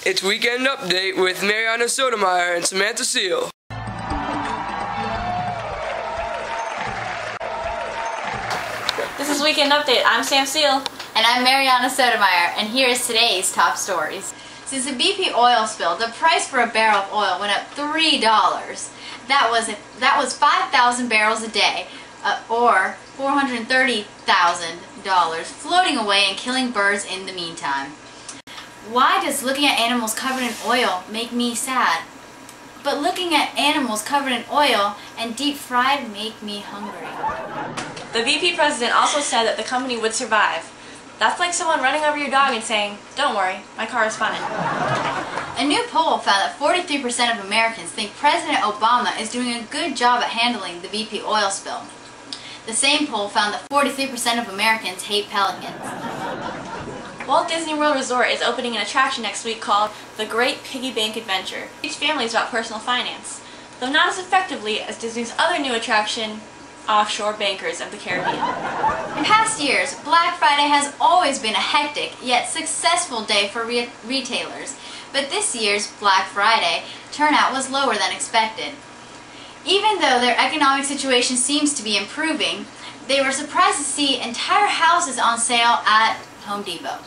It's Weekend Update with Mariana Sotomayor and Samantha Seal. This is Weekend Update. I'm Sam Seal. And I'm Mariana Sotomayor, and here is today's top stories. Since the BP oil spill, the price for a barrel of oil went up $3. That was 5,000 barrels a day, or $430,000, floating away and killing birds in the meantime. Why does looking at animals covered in oil make me sad? But looking at animals covered in oil and deep fried make me hungry. The BP president also said that the company would survive. That's like someone running over your dog and saying, "Don't worry, my car is fine." A new poll found that 43% of Americans think President Obama is doing a good job at handling the BP oil spill. The same poll found that 43% of Americans hate pelicans. Walt Disney World Resort is opening an attraction next week called The Great Piggy Bank Adventure. Each family is about personal finance, though not as effectively as Disney's other new attraction, Offshore Bankers of the Caribbean. In past years, Black Friday has always been a hectic yet successful day for retailers, but this year's Black Friday turnout was lower than expected. Even though their economic situation seems to be improving, they were surprised to see entire houses on sale at Home Depot.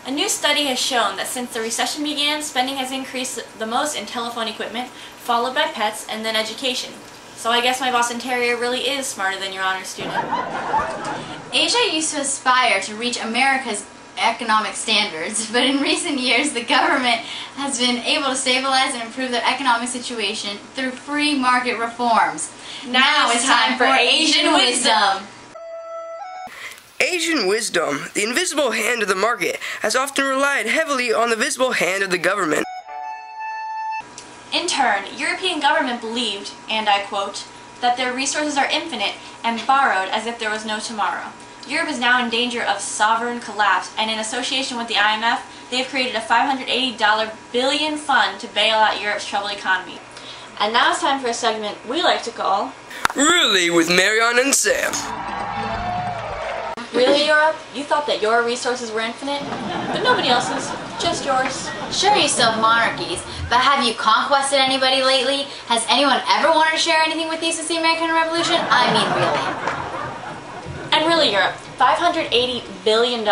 A new study has shown that since the recession began, spending has increased the most in telephone equipment, followed by pets, and then education. So I guess my Boston Terrier really is smarter than your honor student. Asia used to aspire to reach America's economic standards, but in recent years the government has been able to stabilize and improve their economic situation through free market reforms. Now it's time for Asian Wisdom! Asian wisdom, the invisible hand of the market, has often relied heavily on the visible hand of the government. In turn, European government believed, and I quote, that their resources are infinite and borrowed as if there was no tomorrow. Europe is now in danger of sovereign collapse, and in association with the IMF, they have created a $580 billion fund to bail out Europe's troubled economy. And now it's time for a segment we like to call Really with Mariana and Sam. Really, Europe? You thought that your resources were infinite? But nobody else's, just yours. Sure, you still have monarchies, but have you conquested anybody lately? Has anyone ever wanted to share anything with you since the American Revolution? I mean, really. And really, Europe, $580 billion?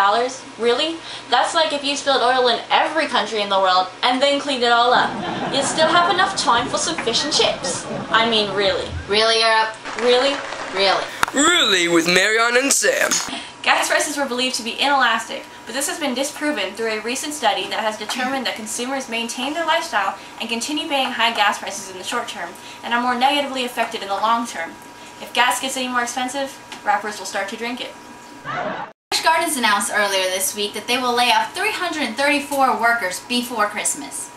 Really? That's like if you spilled oil in every country in the world and then cleaned it all up. You'd still have enough time for some fish and chips. I mean, really. Really, Europe? Really? Really. Really with Mariana and Sam. Gas prices were believed to be inelastic, but this has been disproven through a recent study that has determined that consumers maintain their lifestyle and continue paying high gas prices in the short term and are more negatively affected in the long term. If gas gets any more expensive, rappers will start to drink it. Busch Gardens announced earlier this week that they will lay off 334 workers before Christmas.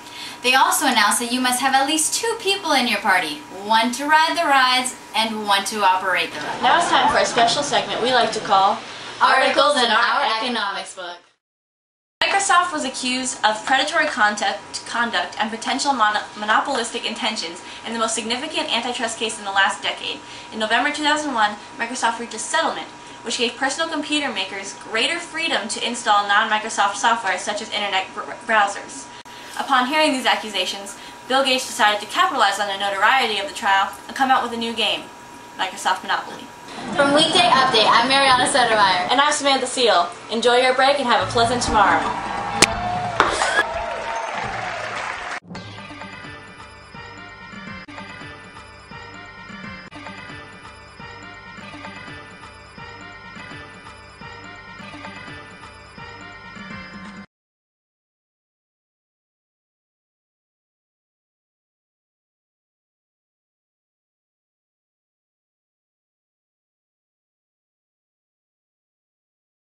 They also announced that you must have at least 2 people in your party, one to ride the rides and one to operate the rides. Now it's time for a special segment we like to call Articles in our economics book. Microsoft was accused of predatory conduct and potential monopolistic intentions in the most significant antitrust case in the last decade. In November 2001, Microsoft reached a settlement which gave personal computer makers greater freedom to install non-Microsoft software such as internet browsers. Upon hearing these accusations, Bill Gates decided to capitalize on the notoriety of the trial and come out with a new game, Microsoft Monopoly. From Weekday Update, I'm Mariana Sotomayor. And I'm Samantha Seal. Enjoy your break and have a pleasant tomorrow.